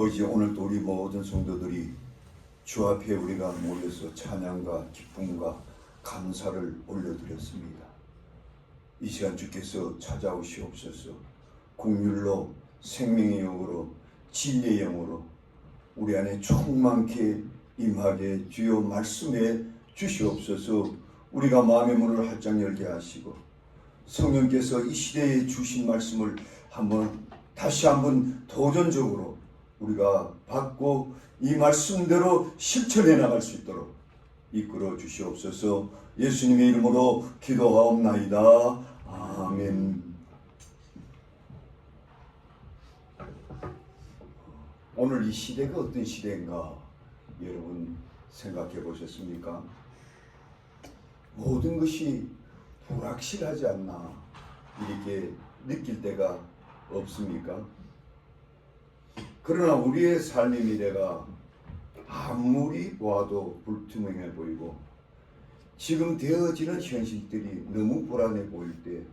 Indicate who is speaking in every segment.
Speaker 1: 아버지, 오늘도 우리 모든 성도들이 주 앞에 우리가 모여서 찬양과 기쁨과 감사를 올려드렸습니다. 이 시간 주께서 찾아오시옵소서. 긍휼로 생명의 영으로 진리의 영으로 우리 안에 충만케 임하게 주여 말씀해 주시옵소서. 우리가 마음의 문을 활짝 열게 하시고 성령께서 이 시대에 주신 말씀을 다시 한번 도전적으로 우리가 받고 이 말씀대로 실천해 나갈 수 있도록 이끌어 주시옵소서. 예수님의 이름으로 기도하옵나이다. 아멘. 오늘 이 시대가 어떤 시대인가 여러분 생각해 보셨습니까? 모든 것이 불확실하지 않나 이렇게 느낄 때가 없습니까? 그러나 우리의 삶의 미래가 아무리 보아도 불투명해 보이고 지금 되어지는 현실들이 너무 불안해 보일 때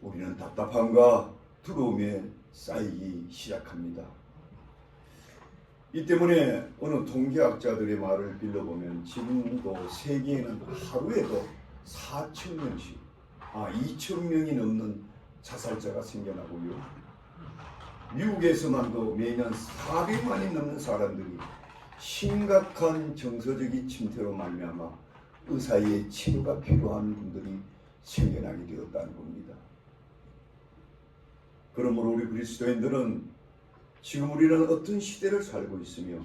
Speaker 1: 우리는 답답함과 두려움에 쌓이기 시작합니다. 이 때문에 어느 통계학자들의 말을 빌려보면 지금도 세계에는 하루에도 4,000명씩 2,000명이 넘는 자살자가 생겨나고요. 미국에서만도 매년 400만이 넘는 사람들이 심각한 정서적인 침체로 말미암아 의사의 치료가 필요한 분들이 생겨나게 되었다는 겁니다. 그러므로 우리 그리스도인들은 지금 우리는 어떤 시대를 살고 있으며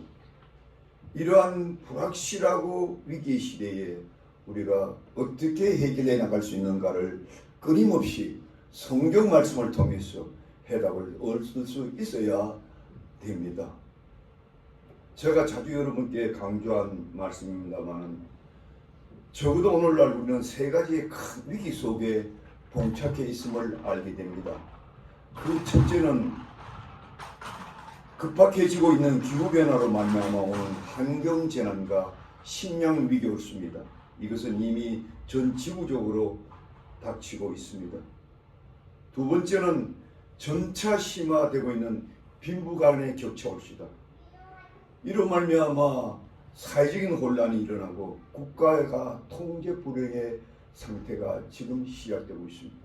Speaker 1: 이러한 불확실하고 위기의 시대에 우리가 어떻게 해결해 나갈 수 있는가를 끊임없이 성경 말씀을 통해서 해답을 얻을 수 있어야 됩니다. 제가 자주 여러분께 강조한 말씀입니다만 적어도 오늘날 우리는 세 가지의 큰 위기 속에 봉착해 있음을 알게 됩니다. 그 첫째는 급박해지고 있는 기후변화로 말미암아 오는 환경재난과 식량 위기였습니다. 이것은 이미 전 지구적으로 닥치고 있습니다. 두 번째는 점차 심화되고 있는 빈부 간의 격차입니다. 이로 말미암아 사회적인 혼란이 일어나고 국가가 통제 불능의 상태가 지금 시작되고 있습니다.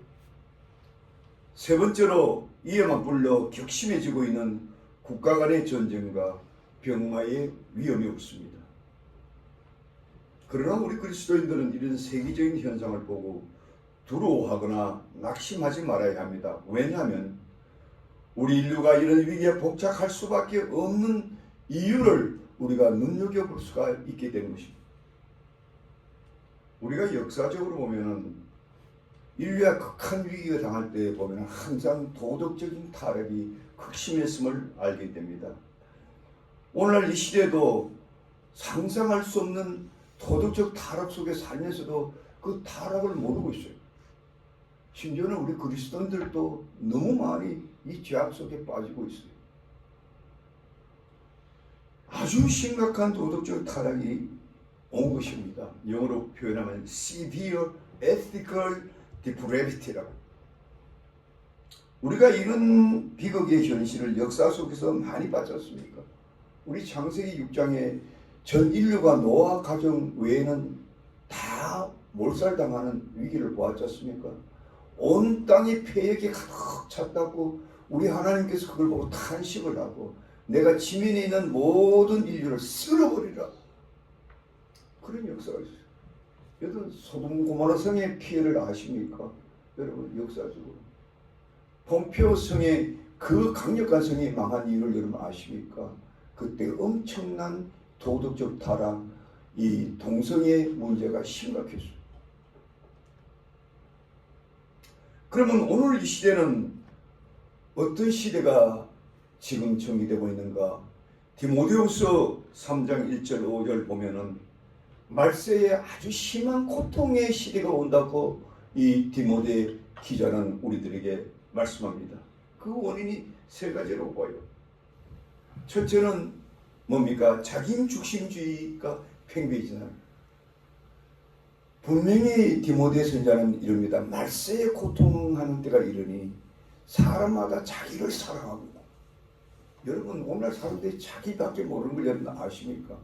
Speaker 1: 세 번째로 이에 맞불려 격심해지고 있는 국가 간의 전쟁과 병마의 위험이 없습니다. 그러나 우리 그리스도인들은 이런 세계적인 현상을 보고 두려워하거나 낙심하지 말아야 합니다. 왜냐하면 우리 인류가 이런 위기에 봉착할 수밖에 없는 이유를 우리가 눈여겨볼 수가 있게 되는 것입니다. 우리가 역사적으로 보면은 인류가 극한 위기가 당할 때 보면 항상 도덕적인 타락이 극심했음을 알게 됩니다. 오늘날 이 시대도 상상할 수 없는 도덕적 타락 속에 살면서도 그 타락을 모르고 있어요. 심지어는 우리 그리스도인들도 너무 많이 이 죄악 속에 빠지고 있어요. 아주 심각한 도덕적 타락이 온 것입니다. 영어로 표현하면 severe ethical depravity라고. 우리가 이런 비극의 현실을 역사 속에서 많이 봤지 않습니까? 우리 창세기 6장에 전 인류가 노아 가정 외에는 다 몰살당하는 위기를 보았지 않습니까? 온 땅이 폐역이 가득 찼다고 우리 하나님께서 그걸 보고 탄식을 하고 내가 지면에 있는 모든 인류를 쓸어버리라. 그런 역사가 있어요. 여러분 소돔 고모라 성의 피해를 아십니까? 여러분 역사적으로 폼페오 성의 그 강력한 성이 망한 이유를 여러분 아십니까? 그때 엄청난 도덕적 타락, 이 동성애 문제가 심각했어요. 그러면 오늘 이 시대는 어떤 시대가 지금 전개되고 있는가? 디모데후서 3장 1절 5절 보면은 말세에 아주 심한 고통의 시대가 온다고 이 디모데 기자는 우리들에게 말씀합니다. 그 원인이 세 가지로 보여요. 첫째는 뭡니까? 자기 중심주의가 팽배해지는. 분명히 디모데 선자는 이릅니다. 말세에 고통하는 때가 이르니 사람마다 자기를 사랑하고 여러분 오늘 사람들이 자기밖에 모르는 걸 여러분 아십니까?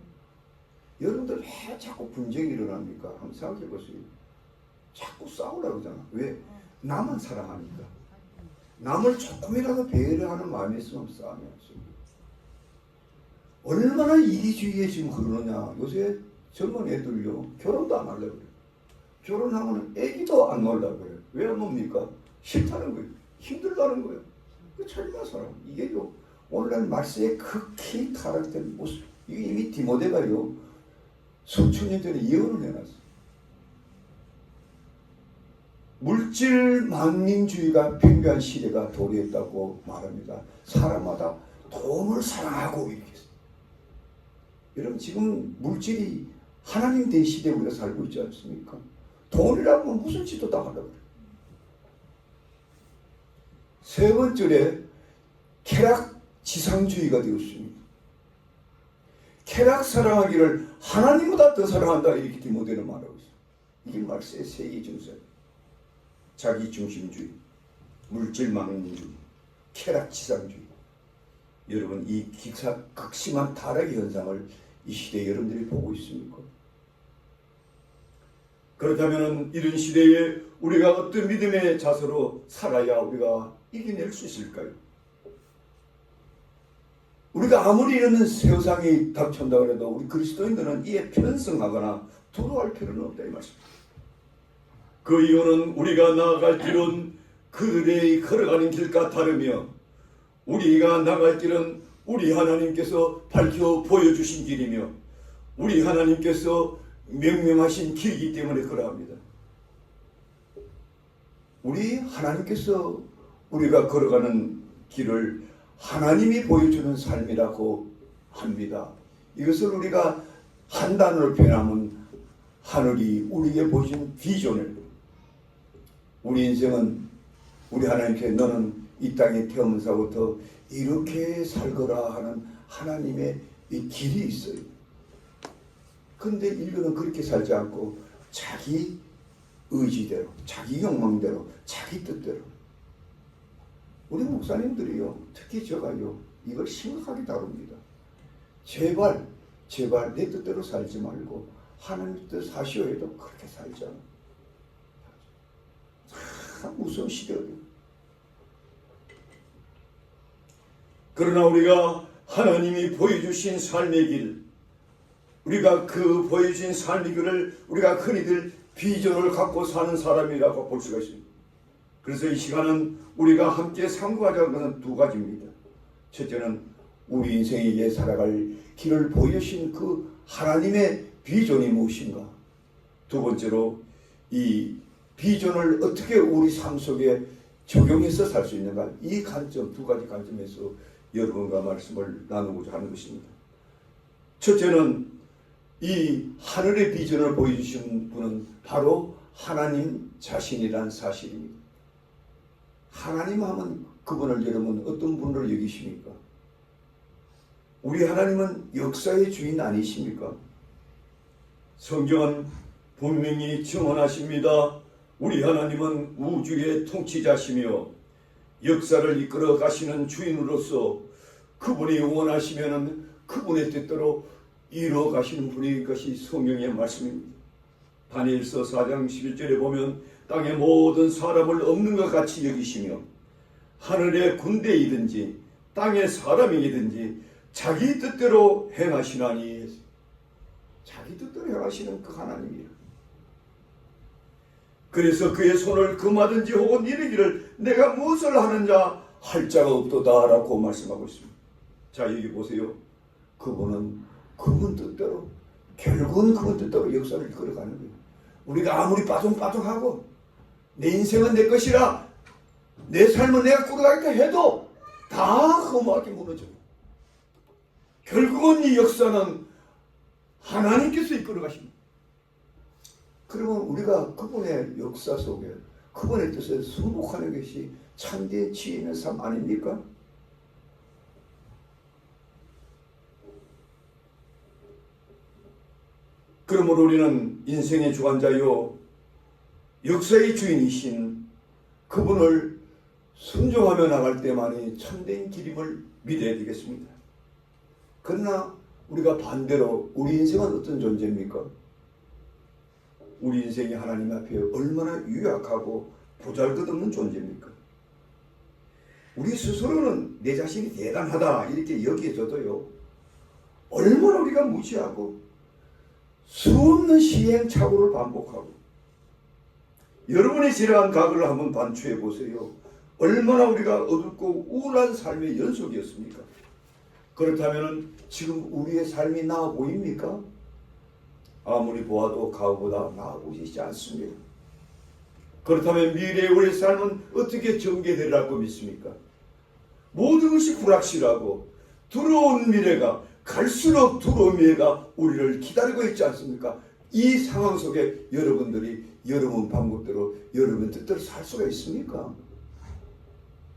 Speaker 1: 여러분들 왜 자꾸 분쟁이 일어납니까? 한번 생각해 보세요. 자꾸 싸우려고 그러잖아. 왜? 나만 사랑하니까. 남을 조금이라도 배려하는 마음이 있으면 싸움이 없습니다. 얼마나 이기주의에 지금 그러느냐. 요새 젊은 애들요 결혼도 안 하려고 그래요. 결혼하면 애기도 안 낳으려고 그래요. 왜 안 놉니까? 싫다는 거예요. 힘들다는 거예요. 그 젊은 사람. 이게요 오늘날 말세에 극히 타락된 모습. 이게 이미 디모데가요 수천 년 전에 예언을 해놨어요. 물질 망민주의가 팽배한 시대가 도래했다고 말합니다. 사람마다 돈을 사랑하고 이렇게 했어요. 여러분 지금 물질이 하나님 된 시대에 우리가 살고 있지 않습니까? 돈이라면 무슨 짓도 다 하려고 그래요. 세 번째에 쾌락지상주의가 되었습니다. 쾌락 사랑하기를 하나님보다 더 사랑한다 이렇게 디모데는 말하고 있어요. 이게 말세의 세계 증세예요. 자기중심주의, 물질망민주의, 쾌락지상주의. 여러분 이 극심한 타락의 현상을 이 시대에 여러분들이 보고 있습니까? 그렇다면 이런 시대에 우리가 어떤 믿음의 자세로 살아야 우리가 이겨낼 수 있을까요? 우리가 아무리 이런 세상이 닥쳐온다고 해도 우리 그리스도인들은 이에 편승하거나 두려워할 필요는 없다 이 말씀입니다. 그 이유는 우리가 나아갈 길은 그들의 걸어가는 길과 다르며 우리가 나갈 길은 우리 하나님께서 밝혀 보여주신 길이며 우리 하나님께서 명명하신 길이기 때문에 그러합니다. 우리 하나님께서 우리가 걸어가는 길을 하나님이 보여주는 삶이라고 합니다. 이것을 우리가 한 단어로 표현하면 하늘이 우리에게 보여준 비전을 우리 인생은 우리 하나님께 너는 이 땅에 태어나서부터 이렇게 살거라 하는 하나님의 이 길이 있어요. 그런데 인류는 그렇게 살지 않고 자기 의지대로, 자기 욕망대로, 자기 뜻대로. 우리 목사님들이요, 특히 제가요, 이걸 심각하게 다룹니다. 제발 내 뜻대로 살지 말고 하나님 뜻대로 사시오 해도 그렇게 살잖아. 참 무서운 시대거든요. 그러나 우리가 하나님이 보여주신 삶의 길, 우리가 그 보여주신 삶의 길을 우리가 흔히들 비전을 갖고 사는 사람이라고 볼 수가 있습니다. 그래서 이 시간은 우리가 함께 상고하자는 것은 두 가지입니다. 첫째는 우리 인생에게 살아갈 길을 보여주신 그 하나님의 비전이 무엇인가. 두 번째로 이 비전을 어떻게 우리 삶 속에 적용해서 살 수 있는가. 이 관점, 두 가지 관점에서 여러분과 말씀을 나누고자 하는 것입니다. 첫째는 이 하늘의 비전을 보여주신 분은 바로 하나님 자신이란 사실입니다. 하나님 하면 그분을 여러분 어떤 분으로 여기십니까? 우리 하나님은 역사의 주인 아니십니까? 성경은 분명히 증언하십니다. 우리 하나님은 우주의 통치자시며 역사를 이끌어 가시는 주인으로서 그분이 원하시면 그분의 뜻대로 이루어 가시는 분인 것이 성경의 말씀입니다. 다니엘서 4장 11절에 보면 땅의 모든 사람을 없는 것 같이 여기시며 하늘의 군대이든지 땅의 사람이든지 자기 뜻대로 행하시나니. 자기 뜻대로 행하시는 그 하나님이라. 그래서 그의 손을 금하든지 혹은 이르기를 내가 무엇을 하느냐 할 자가 없도다라고 말씀하고 있습니다. 자 여기 보세요. 그분은 그분 뜻대로, 결국은 그분 뜻대로 역사를 이끌어가는 거예요. 우리가 아무리 빠둥빠둥하고 내 인생은 내 것이라, 내 삶은 내가 꾸려가겠다 해도 다 허무하게 무너져요. 결국은 이 역사는 하나님께서 이끌어 가십니다. 그러면 우리가 그분의 역사 속에 그분의 뜻에 승복하는 것이 참된 지혜 있는 삶 아닙니까? 그러므로 우리는 인생의 주관자요 역사의 주인이신 그분을 순종하며 나갈 때만이 참된 길임을 믿어야 되겠습니다. 그러나 우리가 반대로 우리 인생은 어떤 존재입니까? 우리 인생이 하나님 앞에 얼마나 유약하고 보잘것없는 존재입니까? 우리 스스로는 내 자신이 대단하다 이렇게 여기져도요, 얼마나 우리가 무시하고 수없는 시행착오를 반복하고, 여러분의 지나간 과거를 한번 반추해 보세요. 얼마나 우리가 어둡고 우울한 삶의 연속이었습니까? 그렇다면 지금 우리의 삶이 나아 보입니까? 아무리 보아도 과거보다 나아 보이지 않습니다. 그렇다면 미래의 우리의 삶은 어떻게 전개되리라고 믿습니까? 모든 것이 불확실하고 두려운 미래가, 갈수록 두려운 미래가 우리를 기다리고 있지 않습니까? 이 상황 속에 여러분들이 여러분 방법대로 여러분 뜻대로 살 수가 있습니까?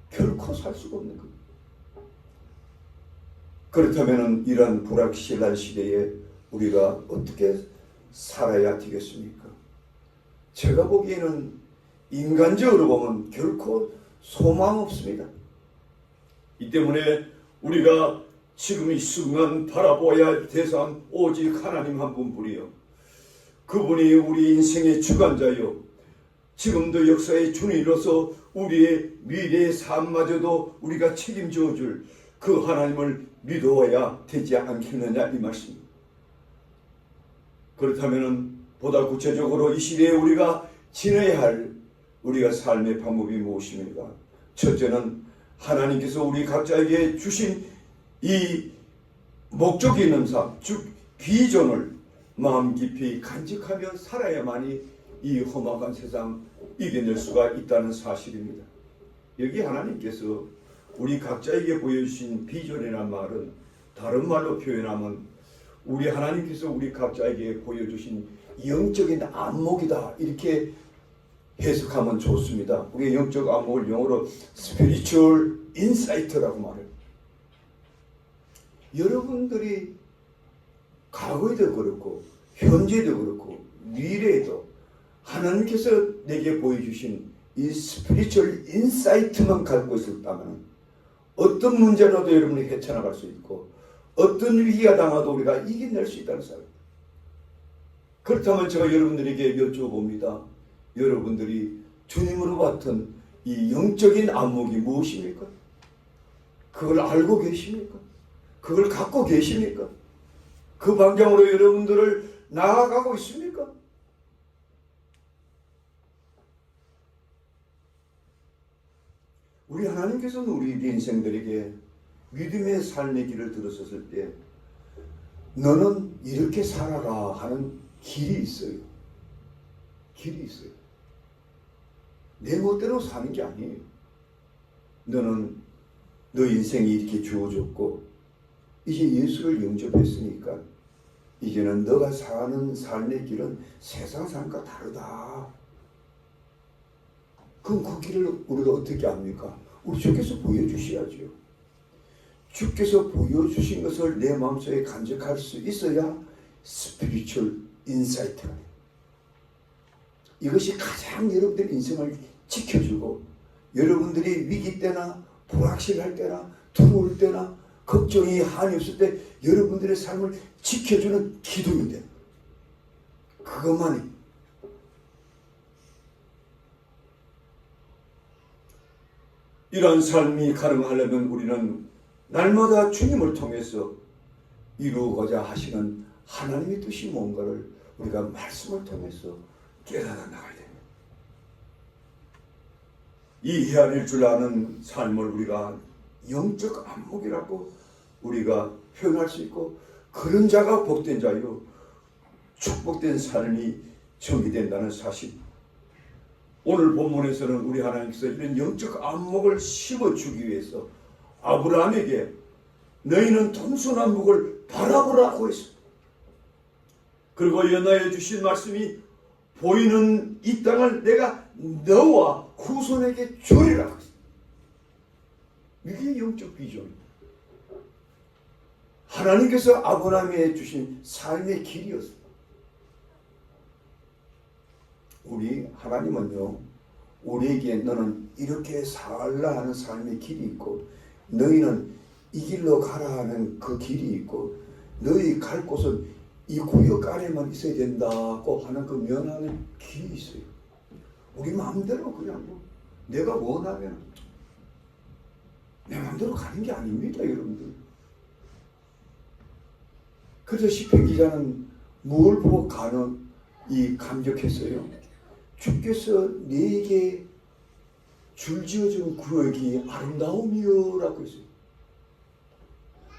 Speaker 1: 결코 살 수가 없는 겁니다. 그렇다면 이런 불확실한 시대에 우리가 어떻게 살아야 되겠습니까? 제가 보기에는 인간적으로 보면 결코 소망 없습니다. 이 때문에 우리가 지금 이 순간 바라보아야 할 대상 오직 하나님 한 분뿐이요, 그분이 우리 인생의 주관자요, 지금도 역사의 주인으로서 우리의 미래의 삶마저도 우리가 책임져 줄 그 하나님을 믿어야 되지 않겠느냐 이 말씀입니다. 그렇다면 보다 구체적으로 이 시대에 우리가 지내야 할 우리가 삶의 방법이 무엇입니까? 첫째는 하나님께서 우리 각자에게 주신 이 목적이 있는 삶, 즉 비전을 마음 깊이 간직하며 살아야만이 이 험악한 세상 이겨낼 수가 있다는 사실입니다. 여기 하나님께서 우리 각자에게 보여주신 비전이란 말은 다른 말로 표현하면 우리 하나님께서 우리 각자에게 보여주신 영적인 안목이다 이렇게 해석하면 좋습니다. 우리 영적 안목을 영어로 spiritual insight라고 말해요. 여러분들이 과거에도 그렇고 현재도 그렇고 미래에도 하나님께서 내게 보여주신 이 spiritual insight만 갖고 있었다면 어떤 문제라도 여러분이 헤쳐나갈 수 있고 어떤 위기가 당하도 우리가 이겨낼 수 있다는 사람. 그렇다면 제가 여러분들에게 여쭤봅니다. 여러분들이 주님으로 받은 이 영적인 안목이 무엇입니까? 그걸 알고 계십니까? 그걸 갖고 계십니까? 그 방향으로 여러분들을 나아가고 있습니까? 우리 하나님께서는 우리 인생들에게 믿음의 삶의 길을 들어섰을 때 너는 이렇게 살아라 하는 길이 있어요. 길이 있어요. 내 멋대로 사는 게 아니에요. 너는 너 인생이 이렇게 주어졌고 이제 예수를 영접했으니까 이제는 너가 사는 삶의 길은 세상 삶과 다르다. 그럼 그 길을 우리가 어떻게 압니까? 우리 주께서 보여주셔야죠. 주께서 보여주신 것을 내 마음속에 간직할 수 있어야 스피리추얼 인사이트가 돼요. 이것이 가장 여러분들의 인생을 지켜주고 여러분들이 위기 때나 불확실할 때나 두려울 때나 걱정이 한이 없을 때 여러분들의 삶을 지켜주는 기둥이 돼요. 그것만이. 이러한 삶이 가능하려면 우리는 날마다 주님을 통해서 이루고자 하시는 하나님의 뜻이 뭔가를 우리가 말씀을 통해서 깨달아 나가야 됩니다. 이 헤아릴 줄 아는 삶을 우리가 영적 안목이라고 우리가 표현할 수 있고 그런 자가 복된 자요 축복된 삶이 정의된다는 사실. 오늘 본문에서는 우리 하나님께서 이런 영적 안목을 심어주기 위해서 아브라함에게 너희는 동서남북을 바라보라고 했습니다. 그리고 연하여 주신 말씀이 보이는 이 땅을 내가 너와 후손에게 주리라고 했습니다. 이게 영적 비전입니다. 하나님께서 아브라함에게 주신 삶의 길이었습니다. 우리 하나님은요, 우리에게 너는 이렇게 살라 하는 삶의 길이 있고, 너희는 이 길로 가라 하는 그 길이 있고, 너희 갈 곳은 이 구역 안에만 있어야 된다고 하는 그 면하는 길이 있어요. 우리 마음대로 그냥 내가 원하면 내 마음대로 가는 게 아닙니다, 여러분들. 그래서 시편 기자는 뭘 보고 감격했어요? 주께서 네게 줄지어준 구역이 아름다움이여라고 했어요.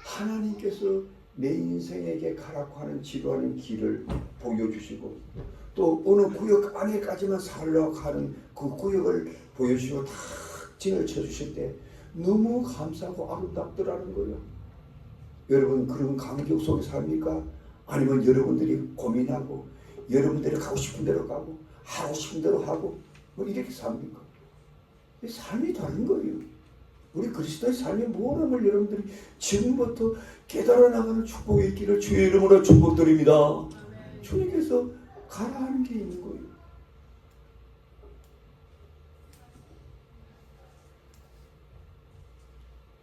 Speaker 1: 하나님께서 내 인생에게 가라고 하는 지도하는 길을 보여주시고, 또 어느 구역 안에까지만 살려고 하는 그 구역을 보여주시고 다 진을 쳐주실 때 너무 감사하고 아름답더라는 거예요. 여러분 그런 감격 속에 삽니까? 아니면 여러분들이 고민하고 여러분들이 가고 싶은 대로 가고 하고 싶은 대로 하고 이렇게 삽니까? 삶이 다른 거예요. 우리 그리스도의 삶이 뭐라면 여러분들이 지금부터 깨달아 나가는 축복의 길을 주의 이름으로 축복드립니다. 주님께서 가라 하는 게 있는 거예요.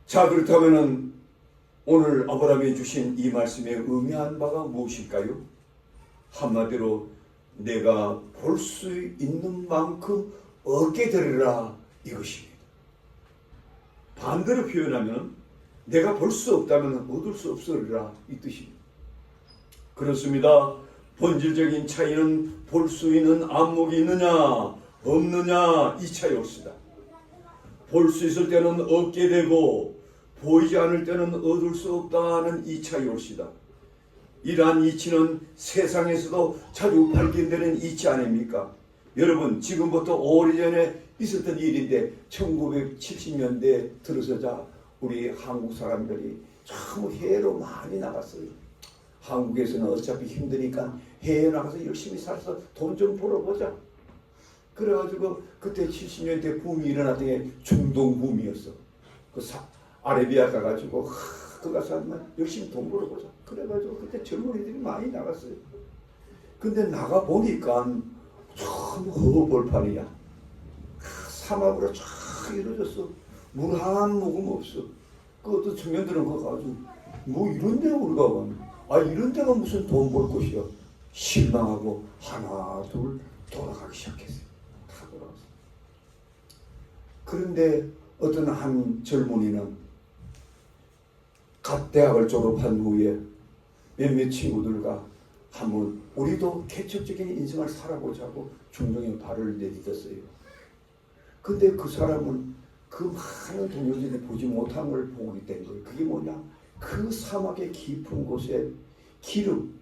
Speaker 1: 자, 그렇다면은 오늘 아브라함이 주신 이 말씀에 의미한 바가 무엇일까요? 한마디로 내가 볼 수 있는 만큼 얻게 되리라 이것입니다. 반대로 표현하면 내가 볼 수 없다면 얻을 수 없으리라 이 뜻입니다. 그렇습니다. 본질적인 차이는 볼 수 있는 안목이 있느냐 없느냐 이 차이였습니다. 볼 수 있을 때는 얻게 되고 보이지 않을 때는 얻을 수 없다는 이 차이였습니다. 이러한 이치는 세상에서도 자주 발견되는 이치 아닙니까? 여러분 지금부터 오래전에 있었던 일인데 1970년대 들어서자 우리 한국 사람들이 참 해외로 많이 나갔어요. 한국에서는 어차피 힘드니까 해외 나가서 열심히 살아서 돈 좀 벌어보자. 그래가지고 그때 70년대 붐이 일어났던 게 중동 붐이었어. 아라비아 가가지고 그 가서 한번 열심히 돈 벌어보자. 그래가지고 그때 젊은이들이 많이 나갔어요. 근데 나가 보니까 참 허벌판이야. 사막으로 쫙 이루어졌어. 물 한 모금 없어. 그 어떤 청년들은 그거 가지고 뭐 이런 데가 우리가 가면 이런 데가 무슨 돈 벌 곳이야. 실망하고 하나 둘 돌아가기 시작했어요. 다 돌아갔어. 그런데 어떤 한 젊은이는 갓 대학을 졸업한 후에 몇몇 친구들과 한번 우리도 개척적인 인생을 살아보자고 중동에 발을 내딛었어요. 근데 그 사람은 그 많은 동료들이 보지 못한 걸 보게 된 거예요. 그게 뭐냐? 그 사막의 깊은 곳에 기름,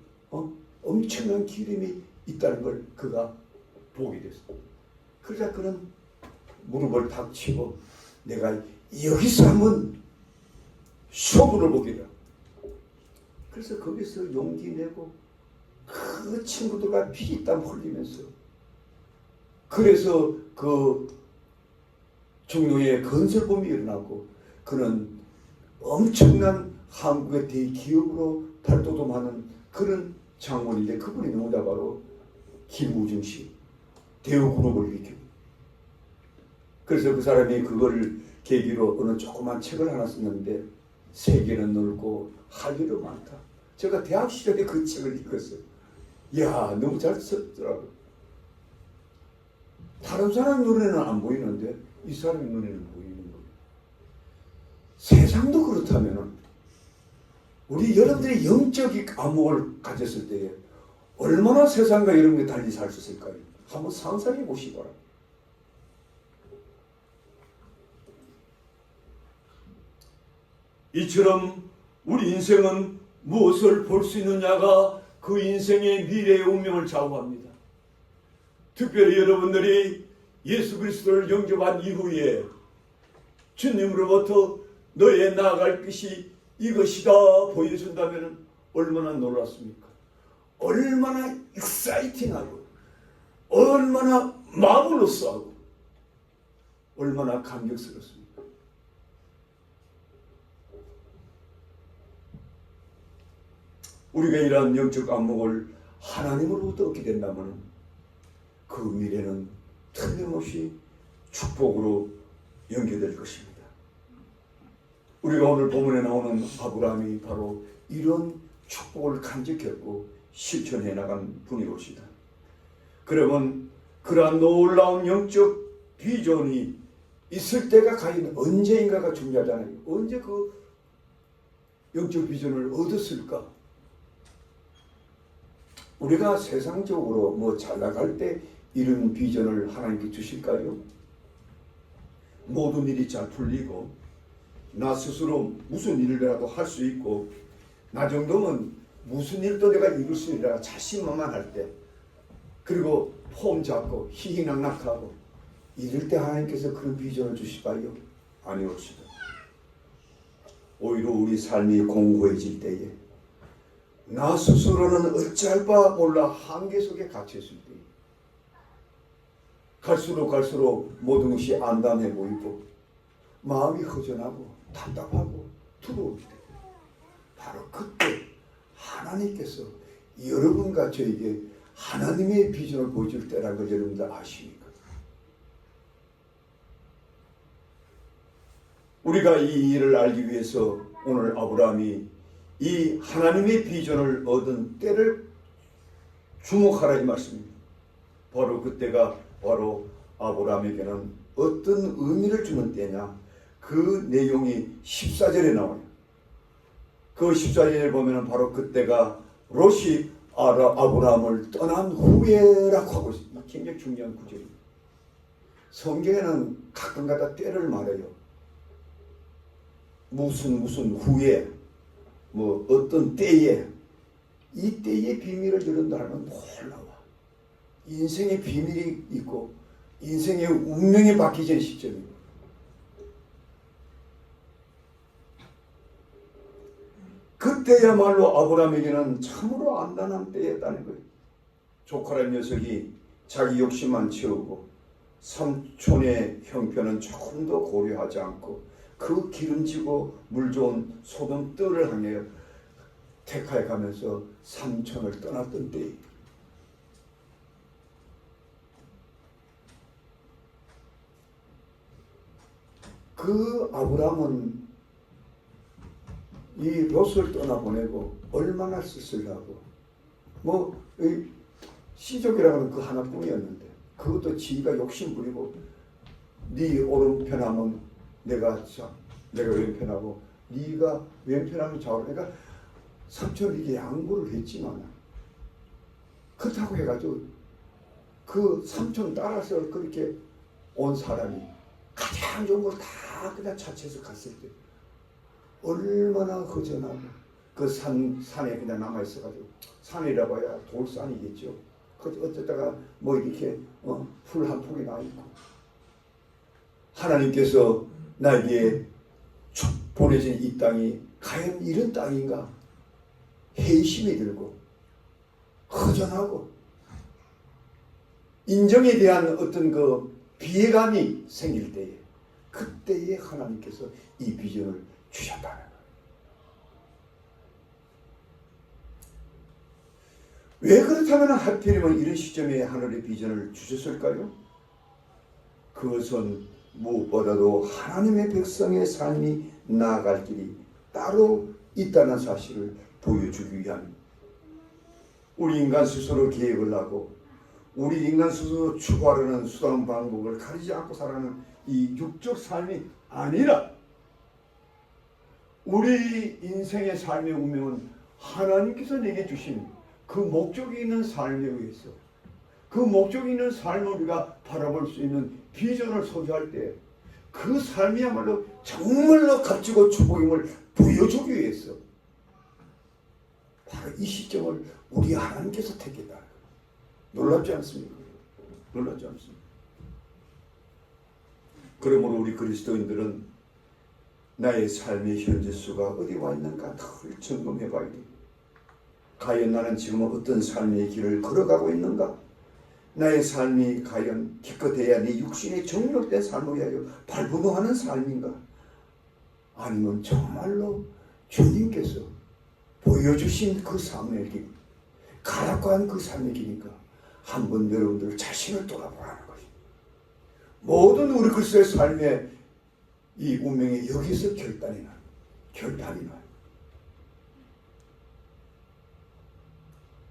Speaker 1: 엄청난 기름이 있다는 걸 그가 보게 됐어요. 그러자 그는 무릎을 탁 치고 내가 여기서 한번 쇼부를 보기라. 그래서 거기서 용기 내고 그 친구들과 피땀 흘리면서 그래서 그 중동에 건설붐이 일어나고 그는 엄청난 한국의 대기업으로 발돋움하는 그런 장본인데 그분이 누구냐 바로 김우중 씨 대우그룹을 일으키고 그래서 그 사람이 그걸 계기로 어느 조그만 책을 하나 썼는데 세계는 넓고 할 일은 많다. 제가 대학 시절에 그 책을 읽었어요. 이야 너무 잘 썼더라고요. 다른 사람 눈에는 안 보이는데 이 사람의 눈에는 보이는 거예요. 세상도 그렇다면 우리 여러분들이 영적인 안목을 가졌을 때에 얼마나 세상과 여러분이 달리 살 수 있을까요? 한번 상상해 보시기 바랍니다. 이처럼 우리 인생은 무엇을 볼 수 있느냐가 그 인생의 미래의 운명을 좌우합니다. 특별히 여러분들이 예수 그리스도를 영접한 이후에 주님으로부터 너의 나아갈 것이 이것이다 보여준다면 얼마나 놀랐습니까? 얼마나 익사이팅하고 얼마나 마블러스하고 얼마나 감격스럽습니까? 우리가 이러한 영적 안목을 하나님으로부터 얻게 된다면 그 미래는 틀림없이 축복으로 연계될 것입니다. 우리가 오늘 본문에 나오는 아브라함이 바로 이런 축복을 간직했고 실천해 나간 분이옵시다. 그러면 그러한 놀라운 영적 비전이 있을 때가 과연 언제인가가 중요하잖아요. 언제 그 영적 비전을 얻었을까? 우리가 세상적으로 뭐 잘 나갈 때 이런 비전을 하나님께 주실까요? 모든 일이 잘 풀리고 나 스스로 무슨 일이라도 할 수 있고 나 정도면 무슨 일도 내가 이룰 수 있으리라 자신만만할 때, 그리고 폼 잡고 희희낙낙하고 이럴 때 하나님께서 그런 비전을 주실까요? 아니옵시다. 오히려 우리 삶이 공고해질 때에 나 스스로는 어찌할 바 몰라 한계 속에 갇혔을 때, 갈수록 모든 것이 암담해 보이고 마음이 허전하고 답답하고 두려울 때, 바로 그때 하나님께서 여러분과 저에게 하나님의 비전을 보여줄 때라는 걸 여러분들 아십니까? 우리가 이 일을 알기 위해서 오늘 아브라함이 이 하나님의 비전을 얻은 때를 주목하라 이 말씀입니다. 바로 그때가 바로 아브라함에게는 어떤 의미를 주는 때냐, 그 내용이 14절에 나와요. 그 14절에 보면 바로 그때가 롯이 아브라함을 떠난 후에라고 하고 있습니다. 굉장히 중요한 구절입니다. 성경에는 가끔가다 때를 말해요. 무슨 후에, 뭐 어떤 때에, 이 때의 비밀을 들은다면 놀라워. 인생의 비밀이 있고 인생의 운명이 바뀌는 시점입니다. 그때야말로 아브라함에게는 참으로 안전한 때였다는 거예요. 조카란 녀석이 자기 욕심만 채우고 삼촌의 형편은 조금도 고려하지 않고 그 기름지고 물 좋은 소돔 뜰을 향해 택하여 가면서 삼촌을 떠났던 때에, 그 아브라함은 이 롯을 떠나보내고 얼마나 쓸쓸하고, 뭐 시족이라고 하는 그 하나뿐이었는데 그것도 지가 욕심부리고 네 오른편하면 내가 왼편하고 네가 왼편하면 좌우로, 그러니까 삼촌에게 양보를 했지만 그렇다고 해가지고 그 삼촌 따라서 그렇게 온 사람이 가장 좋은 걸 다 그냥 차치해서 갔을 때 얼마나 허전하고, 그 산에 그냥 남아있어가지고, 산이라고 해야 돌산이겠죠. 어쩌다가 뭐 이렇게 풀 한 폭이 나있고, 하나님께서 나에게 보내진 이 땅이 과연 이런 땅인가 회의심이 들고 허전하고 인정에 대한 어떤 그 비애감이 생길 때에, 그때에 하나님께서 이 비전을 주셨다는 거예요. 왜 그렇다면 하필이면 이런 시점에 하늘의 비전을 주셨을까요? 그것은 무엇보다도 하나님의 백성의 삶이 나아갈 길이 따로 있다는 사실을 보여주기 위함입니다. 우리 인간 스스로 계획을 하고 우리 인간 스스로 추구하려는 수단 방법을 가리지 않고 살아가는 이 육적 삶이 아니라, 우리 인생의 삶의 운명은 하나님께서 내게 주신 그 목적이 있는 삶에 의해서, 그 목적이 있는 삶을 우리가 바라볼 수 있는 비전을 소유할 때 그 삶이야말로 정말로 값지고 축복임을 보여주기 위해서 바로 이 시점을 우리 하나님께서 택했다는 거예요. 놀랍지 않습니까? 놀랍지 않습니까? 그러므로 우리 그리스도인들은 나의 삶의 현재 수가 어디 와 있는가 늘 점검해 봐야 돼. 과연 나는 지금 어떤 삶의 길을 걸어가고 있는가? 나의 삶이 과연 기껏해야 내 육신의 정력된 삶을 위하여 발부동하는 삶인가? 아니면 정말로 주님께서 보여주신 그 삶의 길, 가락과한 그 삶의 길인가? 한번 여러분들 자신을 돌아보라는 것입니다. 모든 우리 그리스도의 삶의 이 운명이 여기서 결단이 나요. 결판이 나요.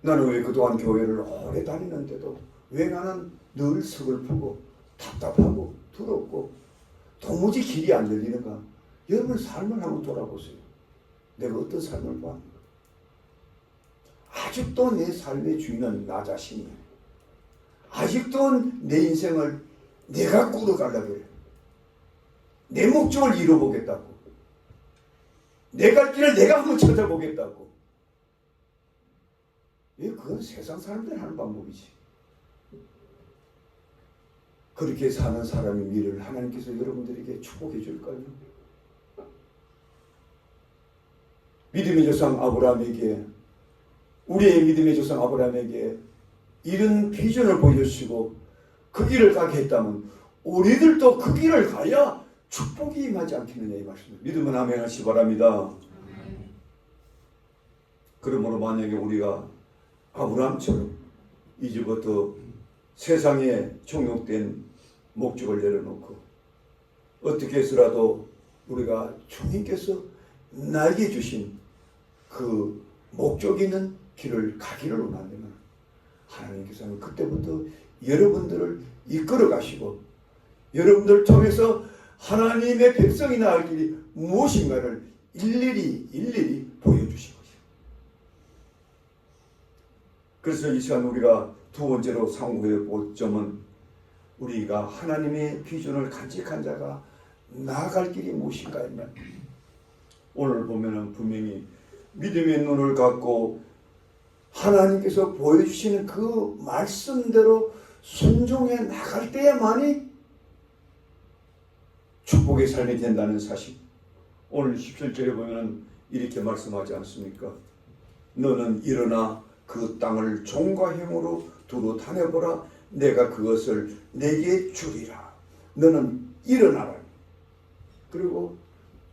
Speaker 1: 나는 왜 그동안 교회를 오래 다니는데도 왜 나는 늘 서글프고 답답하고 두렵고 도무지 길이 안 열리는가? 여러분 삶을 한번 돌아보세요. 내가 어떤 삶을 보았는가? 아직도 내 삶의 주인은 나 자신이에요. 아직도 내 인생을 내가 꾸려가려고 해요. 내 목적을 이뤄보겠다고. 내 갈 길을 내가 한번 찾아보겠다고. 그건 세상 사람들이 하는 방법이지. 그렇게 사는 사람의 미래를 하나님께서 여러분들에게 축복해 줄까요? 믿음의 조상 아브라함에게, 우리의 믿음의 조상 아브라함에게 이런 비전을 보여주시고 그 길을 가게 했다면 우리들도 그 길을 가야 축복이 임하지 않겠느냐 이 말씀입니다. 믿으면 아멘 하시기 바랍니다. 그러므로 만약에 우리가 아브라함처럼 이제부터 세상에 종용된 목적을 내려놓고 어떻게 해서라도 우리가 주님께서 나에게 주신 그 목적 있는 길을 가기를 원한다면 하나님께서는 그때부터 여러분들을 이끌어 가시고 여러분들 통해서 하나님의 백성이 나을 길이 무엇인가를 일일이 보여주신 거죠. 그래서 이 시간 우리가 두 번째로 상고해 볼 점은 우리가 하나님의 비전을 간직한 자가 나아갈 길이 무엇인가 하면 오늘 보면은 분명히 믿음의 눈을 갖고 하나님께서 보여주시는 그 말씀대로 순종해 나갈 때야만이 축복의 삶이 된다는 사실. 오늘 17절에 보면 이렇게 말씀하지 않습니까? 너는 일어나 그 땅을 종과 힘으로 두루 다녀보라. 내가 그것을 내게 주리라. 너는 일어나라. 그리고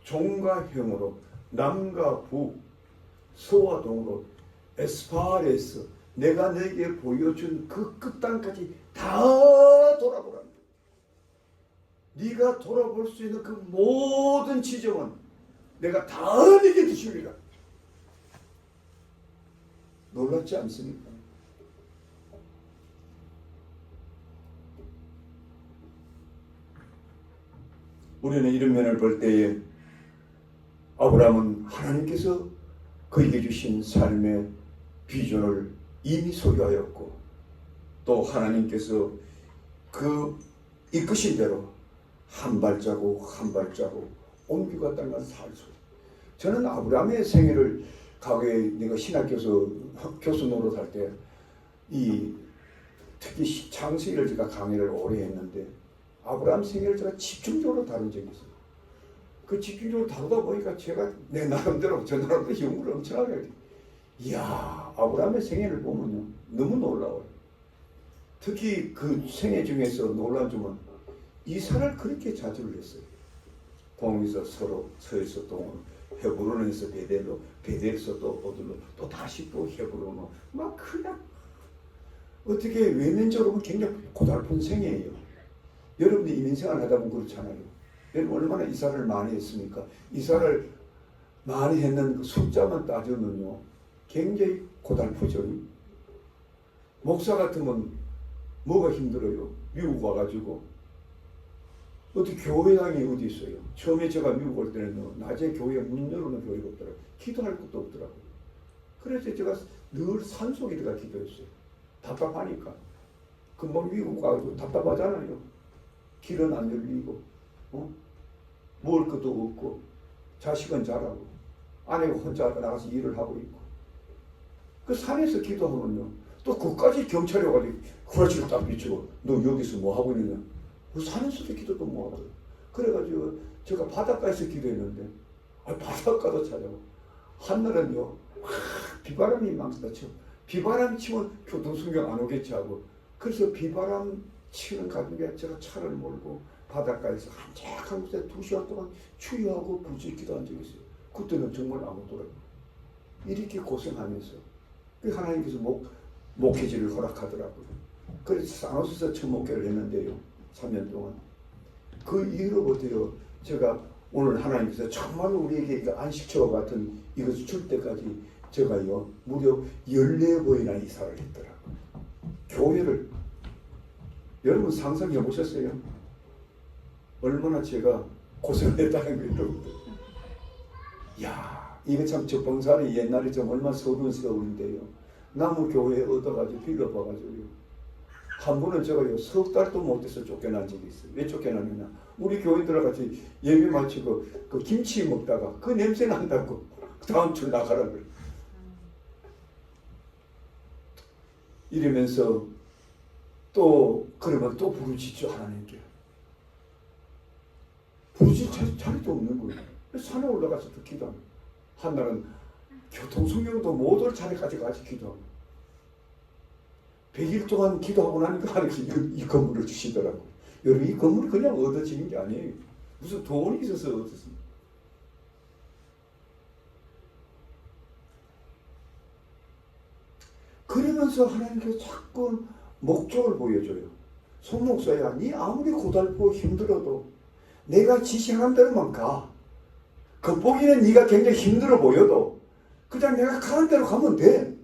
Speaker 1: 종과 힘으로 남과 북, 서와 동으로 에스파레스 내가 내게 보여준 그 끝단까지 다 돌아보라. 네가 돌아볼 수 있는 그 모든 지점은 내가 다 네게 주시리라. 놀랍지 않습니까? 우리는 이런 면을 볼 때에 아브라함은 하나님께서 그에게 주신 삶의 비전을 이미 소유하였고 또 하나님께서 그 이끄신 대로 한 발자국 한 발자국 옮겨갔다는 건 살수. 저는 아브라함의 생애를 과거에 내가 교수 노릇할 때 특히 창세기를 제가 강의를 오래 했는데 아브라함 생애를 제가 집중적으로 다룬 적이 있어요. 그 집중적으로 다루다 보니까 제가 내 나름대로 저 나름대로 연구를 엄청나게 해요. 이야, 아브라함의 생애를 보면요 너무 놀라워요. 특히 그 생애 중에서 놀라운 점은 이사를 그렇게 자주를 했어요. 동에서 서로, 서에서 동으로, 헤브론에서 베델로, 베델에서 또 어디로, 또 다시 또 헤브론으로, 막 그냥 어떻게 외면적으로 보면 굉장히 고달픈 생애예요. 여러분들이 인생을 하다 보면 그렇잖아요. 여러분 얼마나 이사를 많이 했습니까? 이사를 많이 했는 그 숫자만 따지면요 굉장히 고달프죠. 목사 같으면 뭐가 힘들어요? 미국 와가지고 어디 교회당이 어디 있어요? 처음에 제가 미국 올 때는 낮에 교회 문 열어놓은 교회가 없더라고요. 기도할 것도 없더라고요. 그래서 제가 늘 산속에 들어가 기도했어요. 답답하니까. 금방 미국 가고 답답하잖아요. 길은 안 열리고 먹을 것도 없고 자식은 자라고 아내가 혼자 나가서 일을 하고 있고 그 산에서 기도하면요 또 그까지 경찰이 와가지고 후라치를 딱 비추고 너 여기서 뭐 하고 있느냐 그 산에서도 기도도 뭐 하고 그래가지고 제가 바닷가에서 기도했는데 바닷가도 찾아고 한날은요 비바람이 막 쏟아져 비바람 치면 교통순경 안 오겠지 하고 그래서 비바람 치는 가족에 제가 차를 몰고 바닷가에서 한적한 곳에 2시간 동안 추위하고 부지 기도한 적이 있어요. 그때는 정말 안 오더라고요. 이렇게 고생하면서 하나님께서 목회지를 허락하더라고요. 그래서 산호수에서 첫 목회를 했는데요. 3년 동안. 그 이후로부터요. 제가 오늘 하나님께서 정말로 우리에게 그 안식처와 같은 이것을 줄 때까지 제가요 무려 14번이나 이사를 했더라고요. 교회를 여러분 상상해 보셨어요? 얼마나 제가 고생을 했다는 거예요, 여러분들. 야, 이거 참 적방살이 옛날에 좀 얼마나 서른서울인데요. 나무 교회 얻어가지고 빌려봐가지고요. 한 번은 제가요 석 달도 못해서 쫓겨난 적이 있어요. 왜 쫓겨나느냐? 우리 교인들과 같이 예배 마치고 그 김치 먹다가 그 냄새 난다고 다음 주 나가라 그래. 이러면서 또 그러면 또 부르짖죠 하나님께. 부르짖을 자리도 없는 거예요. 산에 올라가서 또 기도합니다. 한 날은 교통수명도 못 올 자리까지 같이 기도합니다. 100일 동안 기도하고 나니까 하나님께서 이 건물을 주시더라고요. 여러분 이 건물이 그냥 얻어지는 게 아니에요. 무슨 돈이 있어서 얻었습니다. 그러면서 하나님께서 자꾸 목적을 보여줘요. 손 목사야, 네 아무리 고달프고 힘들어도 내가 지시하는 대로만 가. 겉보기는 네가 굉장히 힘들어 보여도 그냥 내가 가는 대로 가면 돼.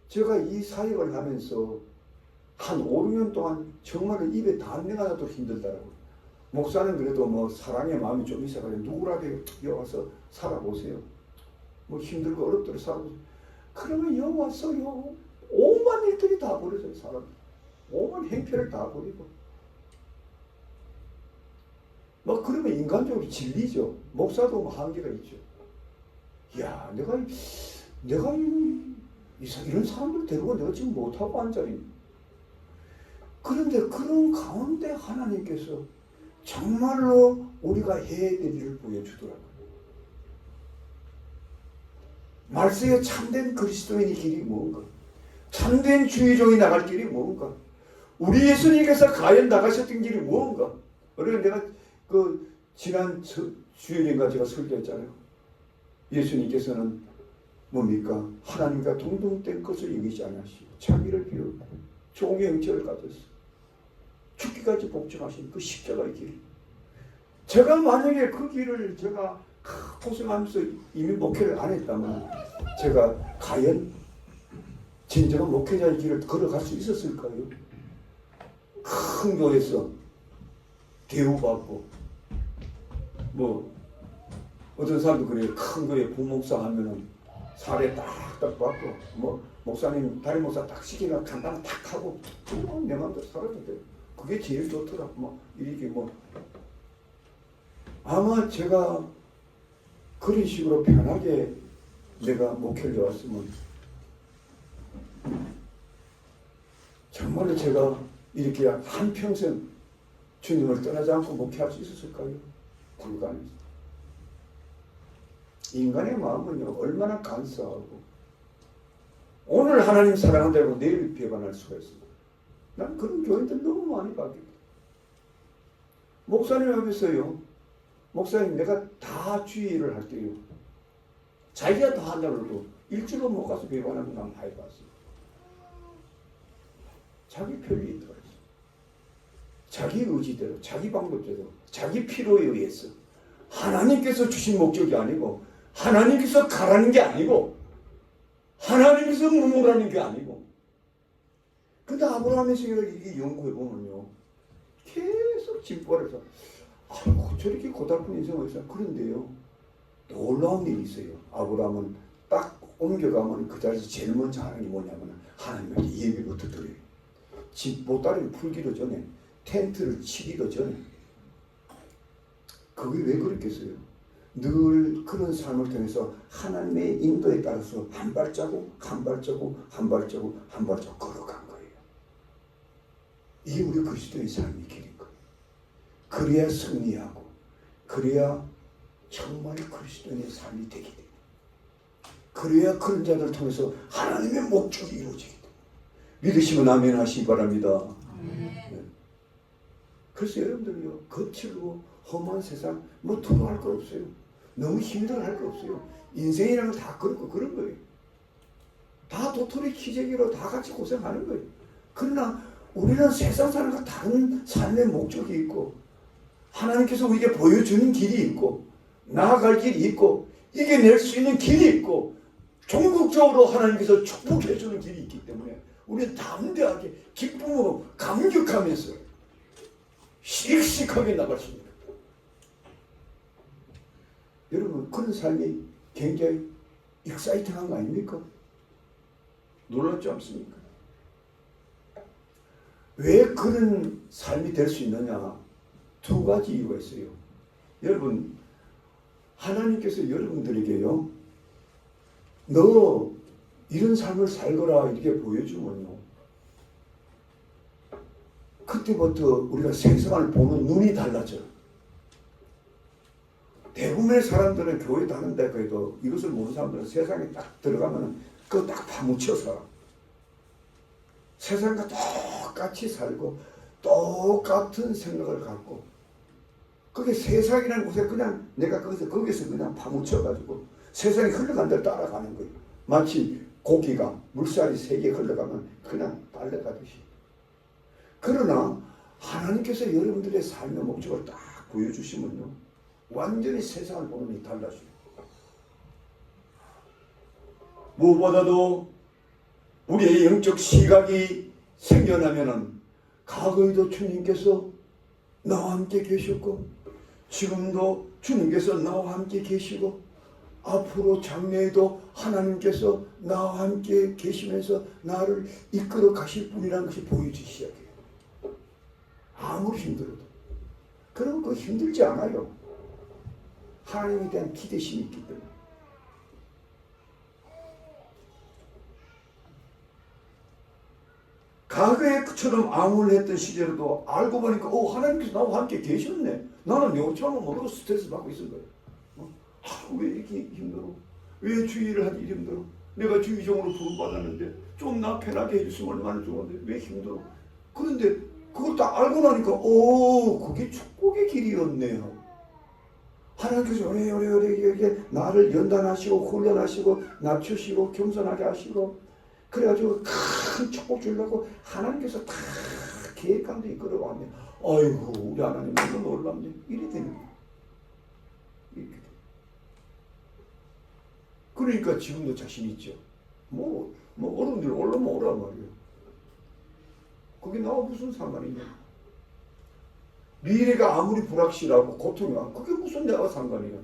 Speaker 1: 제가 이 사역을 하면서 한 5, 6년 동안 정말 입에 단내가 나도록 힘들더라고요. 목사는 그래도 뭐 사랑의 마음이 좀 있어가지고 누구라도 여기 와서 살아보세요. 뭐 힘들고 어렵도록 살아보세요. 그러면 여기 왔어요. 오만 일들이 다 버려져요, 사람. 오만 행편을 다 버리고. 뭐 그러면 인간적으로 진리죠. 목사도 뭐 한계가 있죠. 야, 내가 이런 사람들 데리고 내가 지금 못하고 앉아있네. 그런데 그런 가운데 하나님께서 정말로 우리가 해야 될 일을 보여주더라고요. 말세에 참된 그리스도인의 길이 뭔가? 참된 주의종이 나갈 길이 뭔가? 우리 예수님께서 과연 나가셨던 길이 뭔가? 그래서 내가 그 지난 주일인가 제가 설교했잖아요. 예수님께서는 뭡니까? 하나님과 동등된 것을 여기지 않으시고 자기를 비우고 종의 형체를 가졌어. 죽기까지 복종하신 그 십자가의 길. 제가 만약에 그 길을 제가 고생하면서 이미 목회를 안 했다면 제가 과연 진정한 목회자의 길을 걸어갈 수 있었을까요? 큰 교회에서 대우받고 뭐 어떤 사람도 그래요. 큰 교회 부목사 하면은 사례 딱딱 받고 뭐 목사님 다른 목사 딱 시키면 간단 탁 하고 내 마음대로 살아도 돼요. 그게 제일 좋더라. 뭐 이렇게 뭐 아마 제가 그런 식으로 편하게 내가 목회를 해왔으면 정말로 제가 이렇게 한평생 주님을 떠나지 않고 목회할 수 있었을까요? 불가능합니다. 인간의 마음은요 얼마나 간사하고 오늘 하나님 사랑한다고 내일 배반할 수가 있습니다. 난 그런 교인들 너무 많이 봤거든요. 목사님 앞에서요 목사님 내가 다 주의를 할게요. 자기가 다 한다고 그러고 일주일도 못 가서 배반하는 거 난 많이 봤어요. 자기 편이 있더라고요. 자기 의지대로 자기 방법대로 자기 필요에 의해서 하나님께서 주신 목적이 아니고 하나님께서 가라는 게 아니고 하나님께서 머무라는 게 아니고. 근데 아브라함의 생애를 이렇게 연구해보면요 계속 짐벌에서 아이고 저렇게 고달픈 인생을 했어요. 그런데요 놀라운 일이 있어요. 아브라함은 딱 옮겨가면 그 자리에서 제일 먼저 하는 게 뭐냐면 하나님한테 예배부터 드려요. 집 보따리를 풀기도 전에 텐트를 치기도 전에. 그게 왜 그랬겠어요? 늘 그런 삶을 통해서 하나님의 인도에 따라서 한 발자국 한 발자국 한 발자국 한 발자국 걸어간 거예요. 이게 우리 그리스도의 삶의 길인 거예요. 그래야 승리하고 그래야 정말 그리스도의 삶이 되게 돼요. 그래야 그런 자들을 통해서 하나님의 목적이 이루어지게 돼요. 믿으시면 아멘 하시기 바랍니다. 네. 그래서 여러분들요 거칠고 험한 세상 뭐 두려워할 거 없어요. 너무 힘들어할 거 없어요. 인생이라는 건 다 그렇고 그런 거예요. 다 도토리 키재기로 다 같이 고생하는 거예요. 그러나 우리는 세상 사람과 다른 삶의 목적이 있고 하나님께서 우리에게 보여주는 길이 있고 나아갈 길이 있고 이겨낼 수 있는 길이 있고 종국적으로 하나님께서 축복해 주는 길이 있기 때문에 우리는 담대하게 기쁨으로 감격하면서 씩씩하게 나갈 수 있습니다. 여러분 그런 삶이 굉장히 익사이팅한 거 아닙니까? 놀랍지 않습니까? 왜 그런 삶이 될 수 있느냐? 두 가지 이유가 있어요. 여러분 하나님께서 여러분들에게요 너 이런 삶을 살거라 이렇게 보여주면요 그때부터 우리가 세상을 보는 눈이 달라져요. 대부분의 사람들은 교회 다닌다 해도 이것을 모르는 사람들은 세상에 딱 들어가면 그거 딱 파묻혀 살아. 세상과 똑같이 살고 똑같은 생각을 갖고 그게 세상이라는 곳에 그냥 내가 거기서 그냥 파묻혀가지고 세상이 흘러간 대로 따라가는 거예요. 마치 고기가 물살이 세게 흘러가면 그냥 빨려가듯이. 그러나 하나님께서 여러분들의 삶의 목적을 딱 보여주시면요 완전히 세상을 보는 눈이 달라져요. 무엇보다도 우리의 영적 시각이 생겨나면은 과거에도 주님께서 나와 함께 계셨고 지금도 주님께서 나와 함께 계시고 앞으로 장래에도 하나님께서 나와 함께 계시면서 나를 이끌어 가실 분이라는 것이 보이기 시작해요. 아무리 힘들어도. 그럼 그거 힘들지 않아요. 하나님에 대한 기대심이 있기 때문에. 과거에처럼 암울을 했던 시절에도 알고 보니까 하나님께서 나와 함께 계셨네. 나는 요처럼 모르고 스트레스 받고 있을 거예요. 왜 이렇게 힘들어? 왜 주의를 하기 힘들어? 내가 주의종으로 부름받았는데 좀 나 편하게 해줬으면 얼마나 좋은데 왜 힘들어? 그런데 그걸 다 알고 나니까 그게 축복의 길이었네요. 하나님께서 오래 나를 연단하시고 훈련하시고 낮추시고 겸손하게 하시고 그래가지고 큰 축복 주려고 하나님께서 다 계획 가운데 이끌어왔네. 아이고 우리 하나님 너무 놀랍네. 이래 되는 거예요. 이렇게 돼. 그러니까 지금도 자신 있죠. 어른들 올라오면 오란 말이에요. 그게 나와 무슨 상관이냐. 미래가 아무리 불확실하고 고통이 와 그게 무슨 내가 상관이야.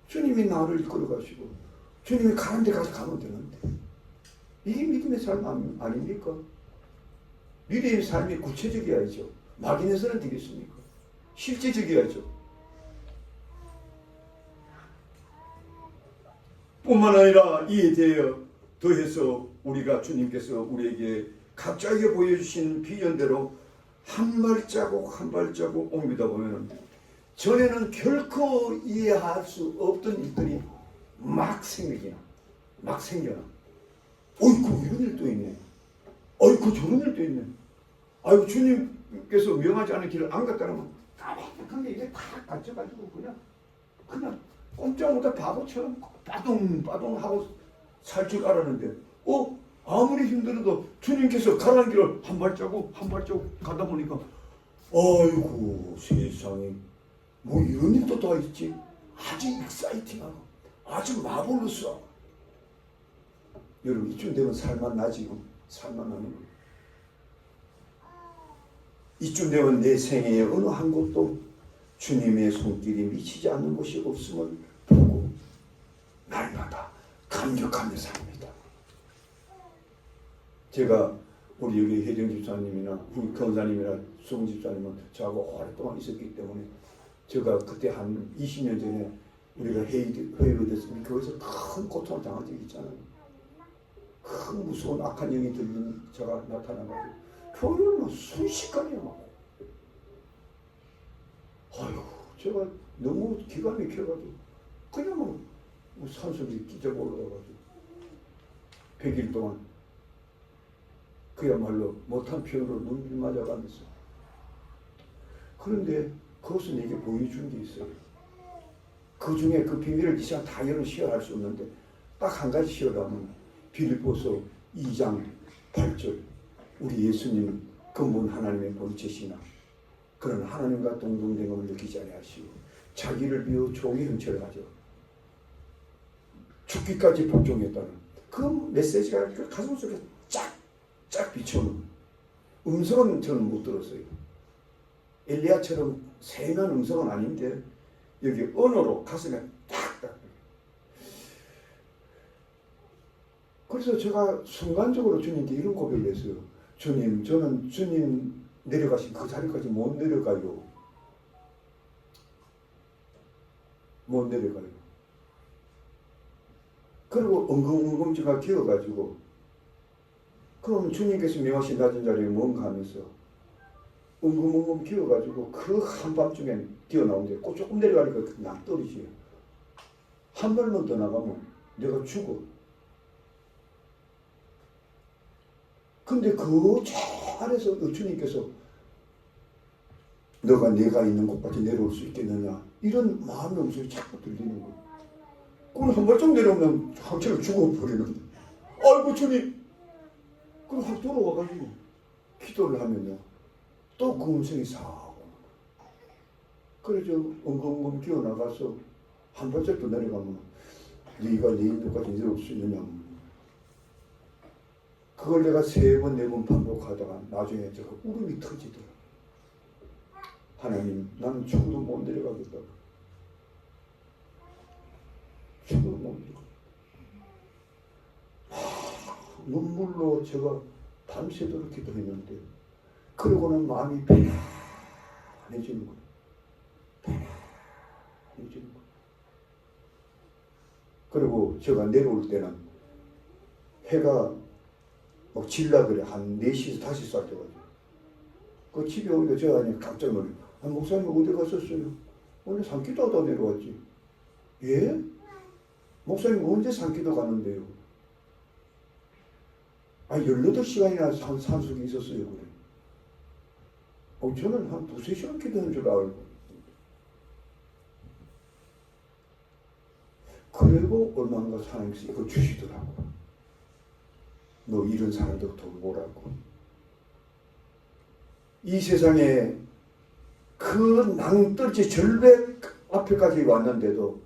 Speaker 1: 주님이 나를 이끌어 가시고 주님이 가는 데까지 가면 되는데 이게 믿음의 삶 아닙니까? 믿음의 삶이 구체적이어야죠. 막연해서는 되겠습니까? 실제적이어야죠. 뿐만 아니라 이에 대해 더해서 우리가 주님께서 우리에게 각자에게 보여주신 비전대로 한 발자국 한 발자국 옮기다 보면 전에는 결코 이해할 수 없던 일들이 막 생겨나. 어이구 이런 일도 있네. 어이구 저런 일도 있네. 아이고 주님께서 명하지 않은 길을 안 갔다면 까마득한 게 이게 다 갇혀가지고 그냥 꼼짝 못해 바보처럼 빠둥빠둥 하고 살 줄 알았는데 아무리 힘들어도 주님께서 가라는 길을 한 발자국 가다 보니까 아이고 세상에 뭐 이런 일도 다 있지. 아주 익사이팅하고 아주 마블러스하고. 여러분 이쯤 되면 살만 나지. 살만 나는 거예요. 이쯤 되면 내 생애의 어느 한 곳도 주님의 손길이 미치지 않는 곳이 없음을 보고 날마다 감격하며 삽니다. 제가 우리 여기 혜정 집사님이나 우리 권사님이나 수봉 집사님은 저하고 오랫동안 있었기 때문에 제가 그때 한 20년 전에 우리가 회의가 됐으면 교회에서 큰 고통을 당한 적이 있잖아요. 큰 무서운 악한 영이 들린 자가 나타나가지고 교회는 순식간이야 막. 아이고 제가 너무 기가 막혀가지고 그냥 산소리 끼적 올라가가지고 100일 동안 그야말로 못한 표현으로 눈길 맞아가면서. 그런데 그것은 내게 보여준 게 있어요. 그 중에 그 비밀을 이 시간 다 시어할 수 없는데 딱 한 가지 시어가면 빌립보서 2장 8절 우리 예수님 근본 하나님의 본체시나 그런 하나님과 동등됨을 느끼지 아니하시고 자기를 비워 종의 형체를 가져 죽기까지 복종했다는 그 메시지가 그 가슴 속에 쫙쫙 비춰오는 음성은 저는 못 들었어요. 엘리야처럼 세밀한 음성은 아닌데 여기 언어로 가슴에 딱딱. 그래서 제가 순간적으로 주님께 이런 고백을 했어요. 주님, 저는 주님 내려가신 그 자리까지 못 내려가요. 못 내려가요. 그리고 엉금엉금지가 기어가지고 그럼 주님께서 명하신 낮은 자리에 뭔가 하면서 엉금엉금 기어가지고 그 한밤중에 뛰어나오는데 꼭 조금 내려가니까 낭떠러지요. 한 발만 더 나가면 내가 죽어. 근데 그 저 아래서 주님께서 너가 내가 있는 곳까지 내려올 수 있겠느냐 이런 마음의 음성이 자꾸 들리는 거예요. 그럼 한 발짝 내려오면 한체로 죽어버리는데 아이고 주님 그럼 확 돌아와가지고 기도를 하면요 또 그 음성이 싹 그래서 엉금엉금 기어나가서 한 발짝 더 내려가면 네가 내 있는 곳까지 내려올 수 있느냐 그걸 내가 3번, 4번 반복하다가 나중에 제가 울음이 터지더라. 하나님, 나는 죽어도 못 내려가겠다. 죽어도 못 내려가겠다. 눈물로 제가 밤새도록 기도했는데 그러고는 마음이 편안해지는 거예요. 편안해지는 거예요. 그리고 제가 내려올 때는 해가 막 질라 그래. 한 4시에서 5시 쌀 때가지고. 그 집에 오니까 제가 아니 깜짝 놀래요. 아, 목사님 어디 갔었어요? 오늘 산기도 하다 내려왔지. 예? 목사님 언제 산기도 가는데요? 아, 18시간이나 산속에 있었어요. 그래. 저는 한 2-3시간 기도한 줄 알고. 그리고 얼마나 하나님께서 이거 주시더라고. 너 이런 사람들 돌보라고. 이 세상에 그 낭떠러지 절벽 앞에까지 왔는데도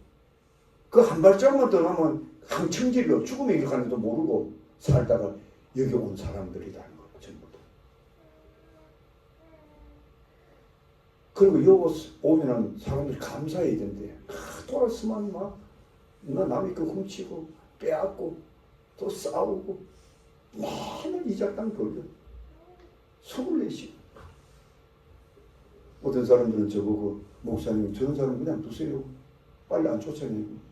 Speaker 1: 그 한 발짝만 더 가면 항청지로 죽음에 이르가는지도 모르고 살다가 여기 온 사람들이라는 거 전부 다. 그리고 여기 오면은 사람들이 감사해야 된대. 돌았으면 막 남의 거 훔치고 빼앗고 또 싸우고 맨날 이작당 돌려. 24시간. 어떤 사람들은 저보고 목사님 저런 사람 그냥 두세요. 빨리 안 쫓아내고.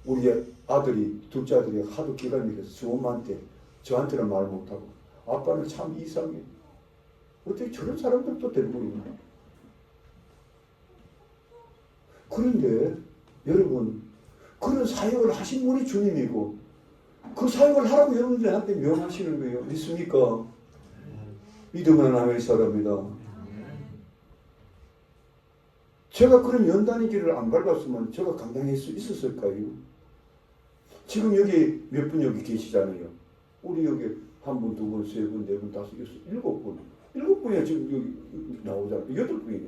Speaker 1: 우리 아들이 둘째 아들이 하도 기가 막혀서 수엄마한테 저한테는 말 못하고 아빠는 참 이상해. 어떻게 저런 사람들도 데리고 있나. 그런데 여러분 그런 사역을 하신 분이 주님이고 그 사역을 하라고 여러분들한테 명하시는 거예요. 믿습니까? 믿으면 아멘 사람이다. 제가 그런 연단의 길을 안 밟았으면 제가 감당할 수 있었을까요? 지금 여기 몇 분 여기 계시잖아요. 우리 여기 한 분, 2분, 3분, 4분, 5, 6, 7분. 7분이야 지금 여기 나오잖아요. 8분이네.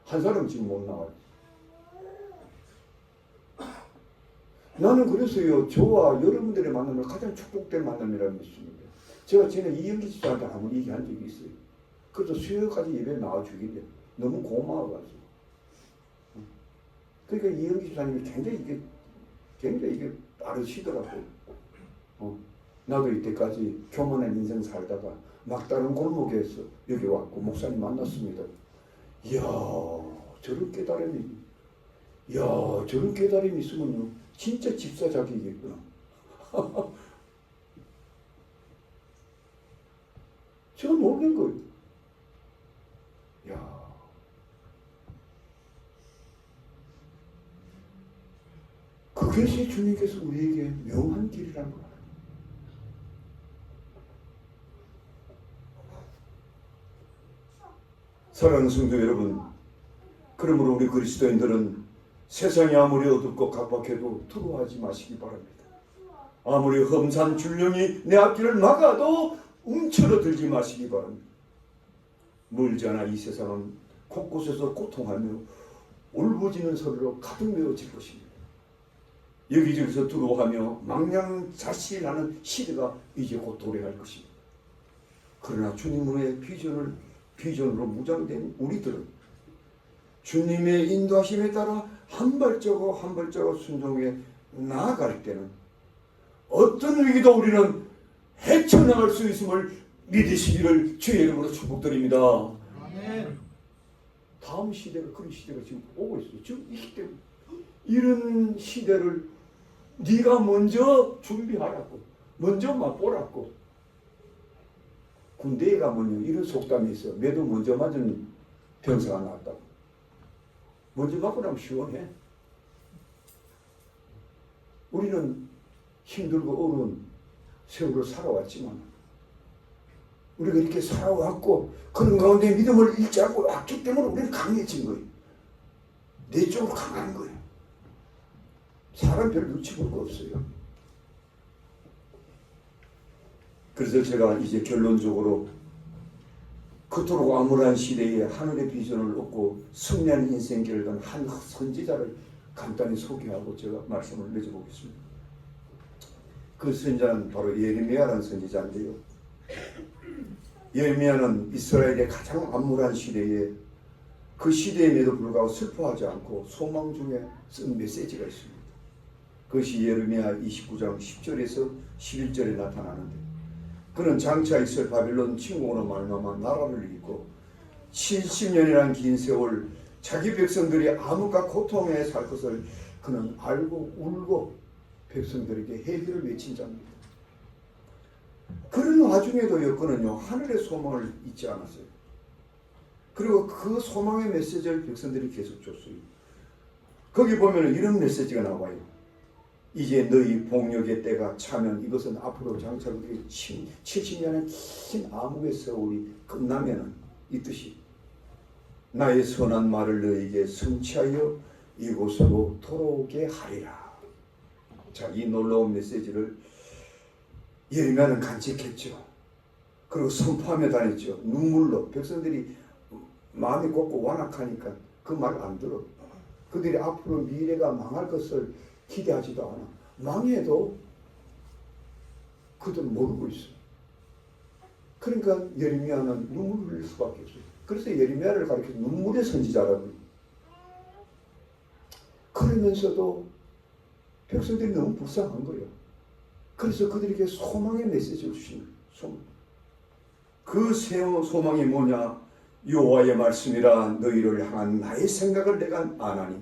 Speaker 1: 한 사람 지금 못 나와요. 나는 그래서요, 저와 여러분들의 만남을 가장 축복된 만남이라고 믿습니다. 제가 전에 이영기 집사한테 한번 얘기한 적이 있어요. 그래서 수요일까지 예배 나와주길래 너무 고마워가지고. 그러니까 이영기 집사님이 굉장히 이게 빠르시더라고요. 나도 이때까지 교만한 인생 살다가 막다른 골목에서 여기 왔고 목사님 만났습니다. 이야, 저런 깨달음이 있으면요. 진짜 집사 자격이겠구나. 제가 놀란 거예요. 야, 그것이 주님께서 우리에게 명한 길이란 거야. 사랑하는 성도 여러분, 그러므로 우리 그리스도인들은 세상이 아무리 어둡고 각박해도 두려워하지 마시기 바랍니다. 아무리 험산 줄령이 내 앞길을 막아도 움츠러들지 마시기 바랍니다. 멀지 않아 이 세상은 곳곳에서 고통하며 울부짖는 소리로 가득 메워질 것입니다. 여기저기서 두려워하며 망냥자실하는 시대가 이제 곧 도래할 것입니다. 그러나 주님의 비전으로 무장된 우리들은 주님의 인도하심에 따라 한 발자국 한 발자국 순종해 나아갈 때는 어떤 위기도 우리는 헤쳐나갈 수 있음을 믿으시기를 주의 이름으로 축복드립니다.
Speaker 2: 아멘.
Speaker 1: 다음 시대가 그런 시대가 지금 오고 있어요. 지금 있기 때문에 이런 시대를 네가 먼저 준비하라고, 먼저 맛보라고. 군대에 가면요 이런 속담이 있어요. 매도 먼저 맞은 병사가 나왔다고. 먼저 맞고 나면 시원해. 우리는 힘들고 어려운 세월을 살아왔지만 우리가 이렇게 살아왔고 그런 가운데 믿음을 잃지 않고 왔기 때문에 우리는 강해진 거예요. 내적으로 강한 거예요. 사람 별로 눈치 볼 거 없어요. 그래서 제가 이제 결론적으로 그토록 암울한 시대에 하늘의 비전을 얻고 승리한 인생길을 간 한 선지자를 간단히 소개하고 제가 말씀을 맺어보겠습니다. 그 선지자는 바로 예레미야라는 선지자인데요. 예레미야는 이스라엘의 가장 암울한 시대에 그 시대임에도 불구하고 슬퍼하지 않고 소망 중에 쓴 메시지가 있습니다. 그것이 예레미야 29장 10절에서 11절에 나타나는데 그는 장차 있을 바빌론 침공으로 말미암아 나라를 잃고 70년이라는 긴 세월 자기 백성들이 암흑과 고통에 살 것을 그는 알고 울고 백성들에게 회개를 외친 자입니다. 그런 와중에도 그는요 하늘의 소망을 잊지 않았어요. 그리고 그 소망의 메시지를 백성들이 계속 줬어요. 거기 보면 이런 메시지가 나와요. 이제 너희 복력의 때가 차면 이것은 앞으로 장차 우리 70년의 긴 암흑의 세월이 끝나면은 이 뜻이 나의 선한 말을 너희에게 성취하여 이곳으로 돌아오게 하리라. 자, 이 놀라운 메시지를 예레미야는 간직했죠. 그리고 선포하며 다녔죠. 눈물로 백성들이 마음이 곱고 완악하니까 그 말 안 들어. 그들이 앞으로 미래가 망할 것을 기대하지도 않아. 망해도 그들은 모르고 있어. 그러니까 예레미야는 눈물을 흘릴 수밖에 없어요. 그래서 예레미야를 가리켜서 눈물의 선지자라고. 그러면서도 백성들이 너무 불쌍한 거예요. 그래서 그들에게 소망의 메시지를 주시는 거예요. 그 소망이 뭐냐? 여호와의 말씀이라 너희를 향한 나의 생각을 내가 아나니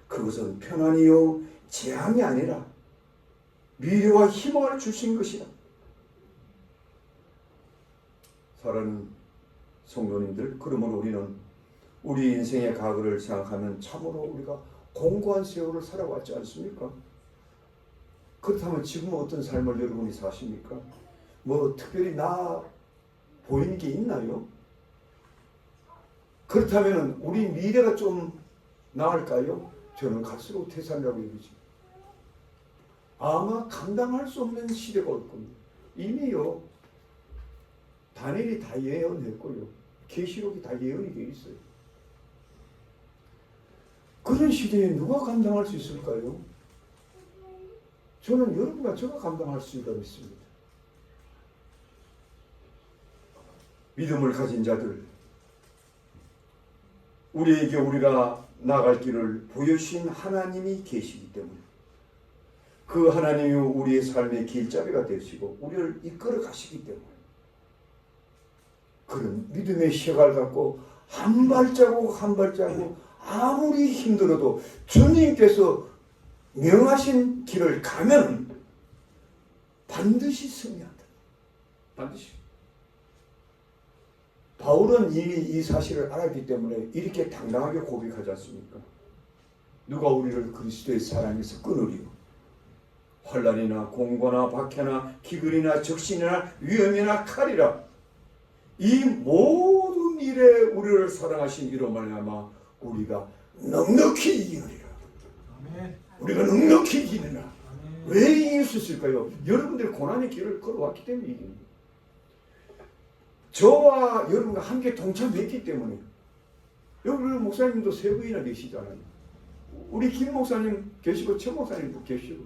Speaker 1: 그것은 편안이요 재앙이 아니라 미래와 희망을 주신 것이다. 사랑하는 성도님들, 그러므로 우리는 우리 인생의 과거를 생각하면 참으로 우리가 공고한 세월을 살아왔지 않습니까? 그렇다면 지금은 어떤 삶을 여러분이 사십니까? 뭐 특별히 나 보이는 게 있나요? 그렇다면 우리 미래가 좀 나을까요? 저는 갈수록 태산이라고 얘기지. 아마 감당할 수 없는 시대가 올 겁니다. 이미요. 다니엘이 다 예언했고요. 계시록이 다 예언이 되어 있어요. 그런 시대에 누가 감당할 수 있을까요? 저는 여러분과 제가 감당할 수 있다고 믿습니다. 믿음을 가진 자들, 우리에게 우리가 나갈 길을 보여주신 하나님이 계시기 때문에 그 하나님이 우리의 삶의 길잡이가 되시고 우리를 이끌어 가시기 때문에 그런 믿음의 시각을 갖고 한 발자국 한 발자국 아무리 힘들어도 주님께서 명하신 길을 가면 반드시 승리한다. 반드시. 바울은 이미 이 사실을 알았기 때문에 이렇게 당당하게 고백하지 않습니까? 누가 우리를 그리스도의 사랑에서 끊으리요? 환난이나 공고나 박해나 기근이나 적신이나 위험이나 칼이라 이 모든 일에 우리를 사랑하신 이로 말미암아 우리가 넉넉히 이기느니라.
Speaker 2: 아멘.
Speaker 1: 우리가 넉넉히 이기느라.
Speaker 2: 아멘.
Speaker 1: 왜 이길 수 있을까요? 여러분들이 고난의 길을 걸어왔기 때문에 이기는 거예요. 저와 여러분과 함께 동참했기 때문에 여기 우리 목사님도 세 분이나 계시잖아요. 우리 김 목사님 계시고 최 목사님도 계시고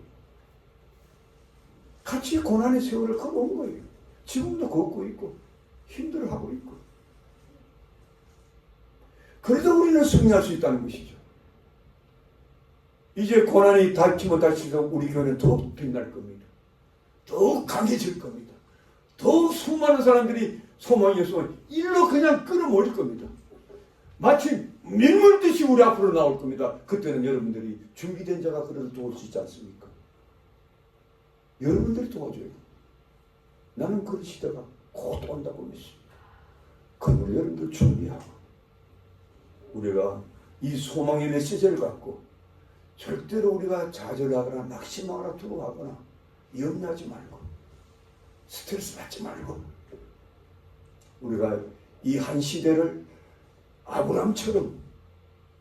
Speaker 1: 같이 고난의 세월을 걸어온 거예요. 지금도 걷고 있고 힘들어하고 있고 그래도 우리는 승리할 수 있다는 것이죠. 이제 고난이 닥치면 닥칠수록 우리 교회는 더욱 빛날 겁니다. 더욱 강해질 겁니다. 더욱 수많은 사람들이 소망이 없으면 일로 그냥 끌어모일 겁니다. 마치 밀물듯이 우리 앞으로 나올 겁니다. 그때는 여러분들이 준비된 자가 그를 도울 수 있지 않습니까? 여러분들이 도와줘요. 나는 그 시대가 곧 온다고 믿습니다. 그러므로 여러분들 준비하고 우리가 이 소망의 메시지를 갖고 절대로 우리가 좌절하거나 낙심하거나 두려워하거나 염려하지 말고 스트레스 받지 말고 우리가 이 한 시대를 아브람처럼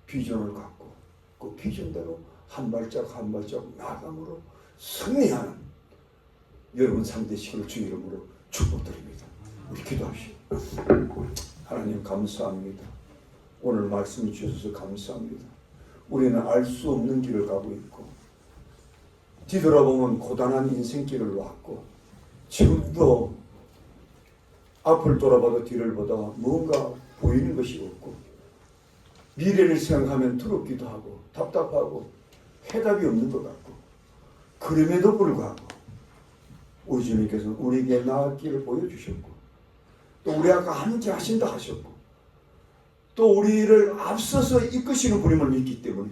Speaker 1: 비전을 갖고 그 비전대로 한 발짝 한 발짝 나아감으로 승리하는 여러분 상대시기를 주 이름으로 축복드립니다. 우리 기도합시다. 하나님 감사합니다. 오늘 말씀 주셔서 감사합니다. 우리는 알 수 없는 길을 가고 있고 뒤돌아보면 고단한 인생길을 왔고 지금도 앞을 돌아봐도 뒤를 보다 뭔가 보이는 것이 없고 미래를 생각하면 두렵기도 하고 답답하고 해답이 없는 것 같고 그럼에도 불구하고 우리 주님께서는 우리에게 나을 길을 보여주셨고 또 우리 아까 하는지 하신다 하셨고 또 우리를 앞서서 이끄시는 분임을 믿기 때문에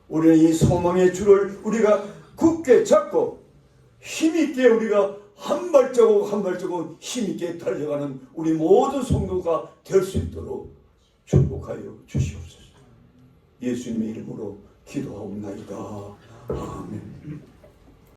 Speaker 1: 우리는 이 소망의 줄을 우리가 굳게 잡고 힘있게 우리가 한 발자국 한 발자국 힘있게 달려가는 우리 모든 성도가 될 수 있도록 축복하여 주시옵소서. 예수님의 이름으로 기도하옵나이다. 아멘.